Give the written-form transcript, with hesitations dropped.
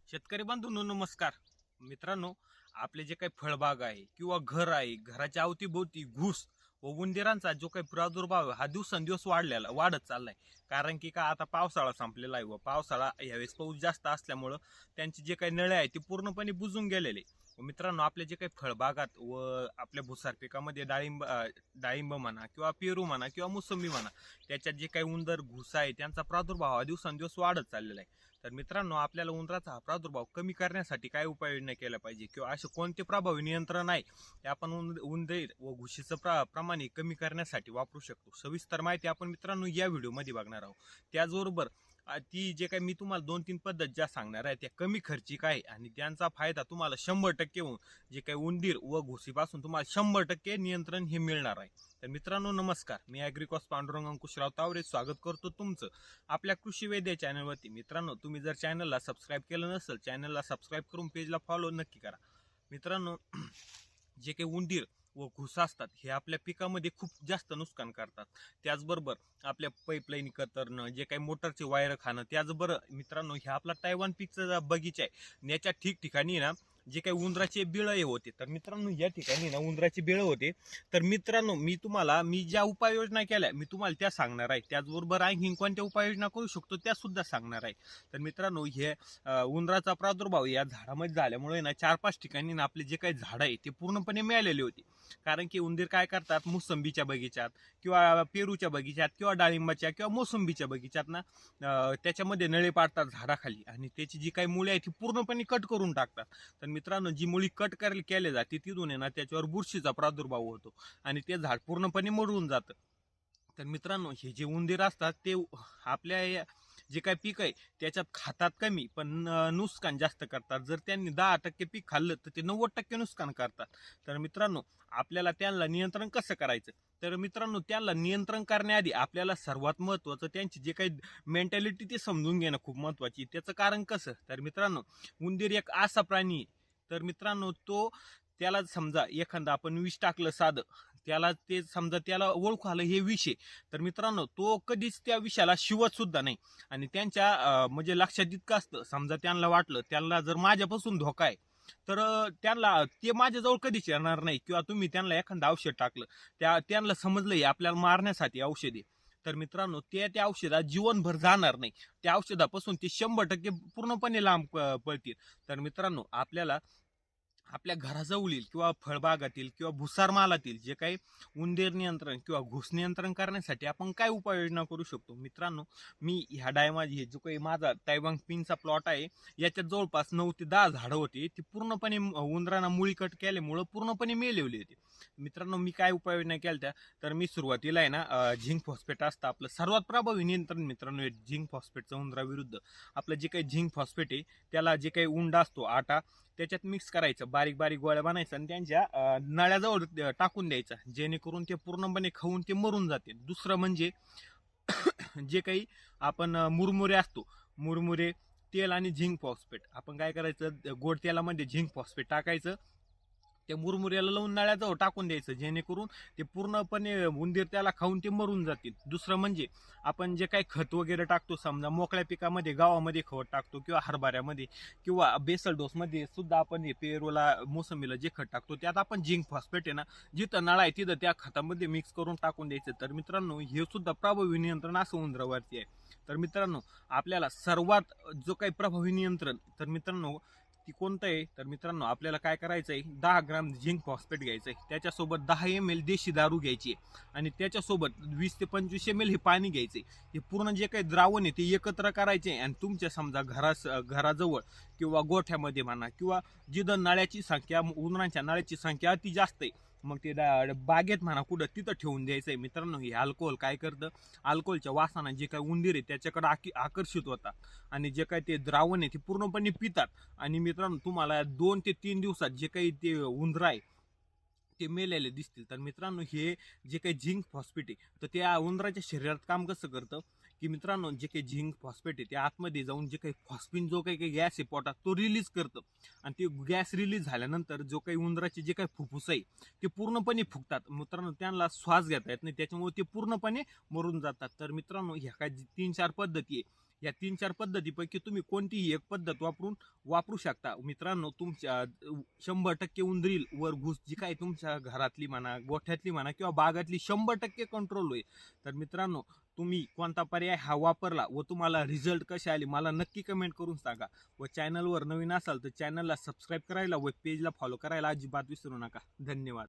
शेतकरी बंधूंनो नमस्कार. मित्रांनो, आपले जे काही फळबाग आहे किंवा घर आहे, घराच्या अवतीभोवती घुस व उंदीरांचा जो काही प्रादुर्भाव हा दिवसेंदिवस वाढत चाललाय. कारण की का आता पावसाळा संपलेला आहे व पावसाळा यावेळेस पाऊस जास्त असल्यामुळं त्यांचे जे काही नळे आहे ते पूर्णपणे बुजून गेलेले. मित्रांनो, आपले जे काही फळबागात व आपल्या भुसार पिकामध्ये डाळिंब म्हणा किंवा पेरू म्हणा किंवा मोसंबी म्हणा, त्याच्यात जे काही उंदर घुस आहे त्यांचा प्रादुर्भाव हा दिवसेंदिवस वाढत चाललेला आहे. तर मित्रांनो, आपल्याला उंदराचा हा प्रादुर्भाव कमी करण्यासाठी काय उपाययोजना केल्या पाहिजे किंवा असे कोणते प्रभावी नियंत्रण आहे ते आपण उंदीर व घुशीचं प्रमाण कमी करण्यासाठी वापरू शकतो. सविस्तर माहिती आपण मित्रांनो या व्हिडिओमध्ये बघणार आहोत. त्याचबरोबर ती जे काही मी तुम्हाला 2-3 पद्धत ज्या सांगणार आहे त्या कमी खर्चिक आहे आणि त्यांचा फायदा तुम्हाला 100% होऊन जे काही उंदीर व घुशीपासून तुम्हाला 100% नियंत्रण हे मिळणार आहे. तर मित्रांनो नमस्कार, मी ॲग्रिकॉस पांडुरंग अंकुशराव तावरे स्वागत करतो तुमचं आपल्या कृषी वैद्य चॅनलवरती. मित्रांनो, तुम्ही जर चॅनलला सबस्क्राईब केलं नसेल, चॅनलला सबस्क्राईब करून पेजला फॉलो नक्की करा. मित्रांनो, जे काही उंदीर व घुस असतात हे आपल्या पिकामध्ये खूप जास्त नुकसान करतात. त्याचबरोबर आपल्या पाईपलाईन कतरणं, जे काही मोटरचे वायर खाणं, त्याचबरोबर मित्रांनो हे आपला तैवान पीकचा बगीचा आहे, याच्या ठिकठिकाणी ना जे काही उंदराचे बिळं होते. तर मित्रांनो या ठिकाणी ना उंदराचे बिळं होते. तर मित्रांनो मी ज्या उपाययोजना केल्या मी तुम्हाला त्या सांगणार आहे. त्याचबरोबर आणखी कोणत्या उपाययोजना करू शकतो त्या सुद्धा सांगणार आहे. तर मित्रांनो हे उंदराचा प्रादुर्भाव या झाडामध्ये झाल्यामुळे ना 4-5 ठिकाणी ना आपले जे काही झाडं आहे ते पूर्णपणे मिळालेले होते. कारण की उंदीर काय करतात, मोसंबीच्या बगीच्यात किंवा पेरूच्या बगीच्यात किंवा डाळिंबाच्या किंवा मोसंबीच्या बगीच्यात ना त्याच्यामध्ये नळे पाडतात झाडाखाली आणि त्याची जी काही मुळे आहे ती पूर्णपणे कट करून टाकतात. तर मित्रांनो जी मुळी कट केली जाते तिथून आहे ना त्याच्यावर बुरशीचा प्रादुर्भाव होतो आणि ते झाड पूर्णपणे मरून जातं. तर मित्रांनो हे जे उंदीर असतात ते आपल्या जे काही पीक आहे त्याच्यात खातात कमी पण नुकसान जास्त करतात. जर त्यांनी 10% पीक खाल्लं तर ते 90% नुकसान करतात. तर मित्रांनो आपल्याला त्यांना नियंत्रण कसं करायचं, तर मित्रांनो त्यांना नियंत्रण करण्याआधी आपल्याला सर्वात महत्त्वाचं त्यांची जे काही मेंटॅलिटी ते समजून घेणं खूप महत्त्वाची. त्याचं कारण कसं, तर मित्रांनो उंदीर एक असा प्राणी आहे. तर मित्रांनो त्याला समजा एखादा आपण विष टाकलं साधं, त्याला ते समजा त्याला ओळखू आलं हे विष आहे, तर मित्रांनो तो कधीच त्या विषाला शिवत सुद्धा नाही. आणि त्यांच्या म्हणजे लक्षात इतकं असतं, समजा त्यांना वाटलं त्यांना जर माझ्यापासून धोका आहे तर त्यांना ते माझ्याजवळ कधीच येणार नाही. किंवा तुम्ही त्यांना एखादं औषध टाकलं, त्यांना समजलंय आपल्याला मारण्यासाठी औषध आहे, तर मित्रांनो त्या औषधात जीवनभर जाणार नाही. त्या औषधापासून ते 100% पूर्णपणे लांब पळतील. तर मित्रांनो आपल्याला आपल्या घराजवळील किंवा फळबागातील किंवा भुसार मालातील जे काही उंदीर नियंत्रण किंवा घुस नियंत्रण करण्यासाठी आपण काय उपाययोजना करू शकतो. मित्रांनो मी ह्या डायमाजी जो काही माझा तैवांग पिनचा प्लॉट आहे याच्यात जवळपास 9 ते 10 झाडं होती, ती पूर्णपणे उंदरांना मुळी कट केल्यामुळं पूर्णपणे मेलेली होती. मित्रांनो मी काय उपाययोजना केल्या त्या, तर मी सुरुवातीला आहे ना झिंक फॉस्फेट असतं आपलं सर्वात प्रभावी नियंत्रण मित्रांनो झिंक फॉस्फेटचं उंदराविरुद्ध. आपलं जे काही झिंक फॉस्फेट आहे त्याला जे काही उंडा असतो आटा त्याच्यात मिक्स करायचं, बारीक बारीक गोळ्या बनायचं आणि त्यांच्या नळ्याजवळ टाकून द्यायचं, जेणेकरून ते पूर्णपणे खाऊन ते मरून जाते. दुसरं म्हणजे जे काही आपण मुरमुरे असतो, मुरमुरे तेल आणि झिंक फॉस्फेट आपण काय करायचं, गोड तेलामध्ये झिंक फॉस्फेट टाकायचं, त्या मुरमुऱ्याला लावून नळ्याजवळ टाकून द्यायचं, जेणेकरून ते पूर्णपणे उंदीर त्याला खाऊन ते मरून जातील. दुसरं म्हणजे आपण जे काही खत वगैरे टाकतो, समजा मोकळ्या पिकामध्ये गावामध्ये खत टाकतो किंवा हरभऱ्यामध्ये किंवा बेसल डोसमध्ये सुद्धा आपण हे पेरूला मोसंबीला जे खत टाकतो त्यात आपण झिंक फॉस्फेट आहे ना जिथं नळा आहे तिथं त्या खतामध्ये मिक्स करून टाकून द्यायचं. तर मित्रांनो हे सुद्धा प्रभावी नियंत्रण असं उंदरावरती आहे. तर मित्रांनो आपल्याला सर्वात जो काही प्रभावी नियंत्रण तर मित्रांनो ती कोणतं आहे, तर मित्रांनो आपल्याला काय करायचं आहे, 10 ग्राम झिंक फॉस्फेट घ्यायचं आहे, त्याच्यासोबत 10 ml देशी दारू घ्यायची आहे आणि त्याच्यासोबत 20 ते 25 ml हे पाणी घ्यायचे. हे पूर्ण जे काही द्रावण आहे ते एकत्र करायचे आणि तुमच्या समजा घराजवळ किंवा गोठ्यामध्ये म्हणा किंवा जिथं नळ्याची संख्या उंदरांच्या नळ्याची संख्या अति जास्त आहे मग ते बागेत म्हणा कुठं तिथं ठेवून द्यायचंय. मित्रांनो हे अल्कोहोल काय करतं, अल्कोहोलच्या वासानं जे काही उंदीर आहे त्याच्याकडे आकर्षित होतात आणि जे काही ते द्रावण आहे ते पूर्णपणे पितात. आणि मित्रांनो तुम्हाला 2 ते 3 दिवसात जे काही ते उंदर आहे ते मेलेले दिसतील. तर मित्रांनो हे जे काही झिंक फॉस्फेट आहे तर त्या उंदराच्या शरीरात काम कसं करतं, की मित्रांनो जे काही झिंक फॉस्फेट आहे ते आतमध्ये जाऊन जे काही फॉस्फिन जो काही गॅस आहे पोटात तो रिलीज करतं आणि ते गॅस रिलीज झाल्यानंतर जो काही उंदराचे जे काही फुफ्फुस आहे ते पूर्णपणे फुगतात. मित्रांनो त्यांना श्वास घेता येत नाही, त्याच्यामुळे ते पूर्णपणे मरून जातात. तर मित्रांनो ह्या काही 3-4 पद्धती आहे या 3-4 पद्धतीपैकी तुम्ही कोणतीही एक पद्धत वापरू शकता मित्रांनो. तुमच्या 100% उंदरील वर घुस जी काही तुमच्या घरातली म्हणा, गोठ्यातली म्हणा किंवा बागातली 100% कंट्रोल होईल. तर मित्रांनो, तुम्ही कोणता पर्याय हा वापरला व तुम्हाला रिझल्ट कसे आले मला नक्की कमेंट करून सांगा. व चॅनलवर नवीन असाल तर चॅनलला सबस्क्राईब करायला व पेजला फॉलो करायला अजिबात विसरू नका. धन्यवाद.